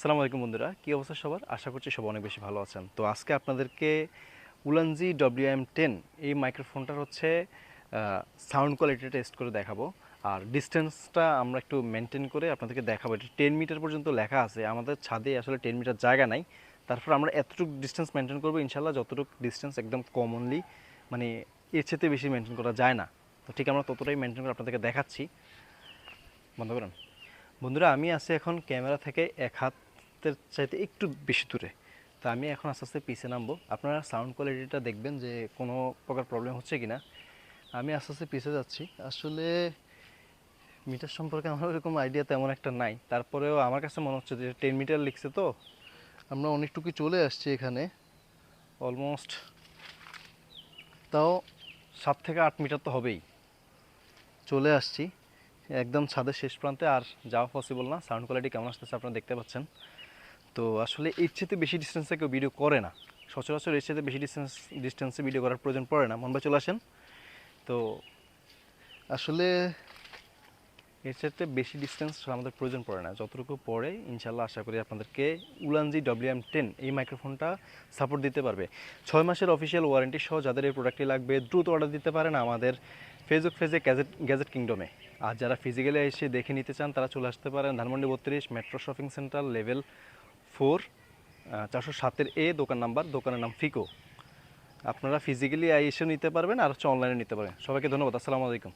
আসসালামু আলাইকুম বন্ধুরা, কি অবস্থা সবার? আশা করছি সবাই অনেক বেশি ভালো আছেন। তো আজকে আপনাদেরকে উলানজি WM10 এই মাইক্রোফোনটার হচ্ছে সাউন্ড কোয়ালিটি টেস্ট করে দেখাবো। আর ডিস্টেন্সটা আমরা একটু মেনটেন করে আপনাদেরকে দেখাবো। এটা 10 মিটার পর্যন্ত লেখা আছে, আমাদের ছাদে আসলে 10 মিটার জায়গা নাই। তারপর আমরা এতটুকু ডিস্টেন্স মেনটেন করবো ইনশাল্লাহ, যতটুকু ডিস্টেন্স একদম কমনলি, মানে এর চেয়ে বেশি মেনটেন করা যায় না। তো ঠিক আমরা ততটাই মেনটেন করে আপনাদেরকে দেখাচ্ছি। বন্ধ করেন। বন্ধুরা, আমি আছি এখন ক্যামেরা থেকে এক হাতের চাইতে একটু বেশি দূরে। তো আমি এখন আস্তে আস্তে পিছিয়ে নামবো, আপনারা সাউন্ড কোয়ালিটিটা দেখবেন যে কোনো প্রকার প্রবলেম হচ্ছে কি না। আমি আস্তে আস্তে পিছিয়ে যাচ্ছি। আসলে মিটার সম্পর্কে আমার এরকম আইডিয়া তেমন একটা নাই, তারপরেও আমার কাছে মনে হচ্ছে যে 10 মিটার লিখছে, তো আমরা অনেকটুকু চলে আসছি এখানে। অলমোস্ট তাও 7 থেকে 8 মিটার তো হবেই, চলে আসছি একদম ছাদের শেষ প্রান্তে। আর যাওয়া পসিবল না। সাউন্ড কোয়ালিটি কেমন আসতেছে আপনারা দেখতে পাচ্ছেন। তো আসলে এর চেয়ে বেশি ডিস্টেন্সে কেউ ভিডিও করে না, সচরাচর এর চেয়ে বেশি ডিস্টেন্সে ভিডিও করার প্রয়োজন পড়ে না। মন ভাই চলে আসেন। তো আসলে এর চেয়ে বেশি ডিস্টেন্স আমাদের প্রয়োজন পড়ে না, যতটুকু পড়ে ইনশাল্লাহ আশা করি আপনাদেরকে উলানজি WM10 এই মাইক্রোফোনটা সাপোর্ট দিতে পারবে। 6 মাসের অফিসিয়াল ওয়ারেন্টি সহ যাদের এই প্রোডাক্টটি লাগবে দ্রুত অর্ডার দিতে পারেন আমাদের ফেসবুক পেজে গ্যাজেট কিংডমে। আর যারা ফিজিক্যালি এসে দেখে নিতে চান তারা চলে আসতে পারেন Dhanmondi 32 metro shopping centre level 4, 407 দোকান নাম্বার, দোকানের নাম ফিকো। আপনারা ফিজিক্যালি এসে নিতে পারবেন আর হচ্ছে অনলাইনে নিতে পারেন। সবাইকে ধন্যবাদ। আসসালামু আলাইকুম।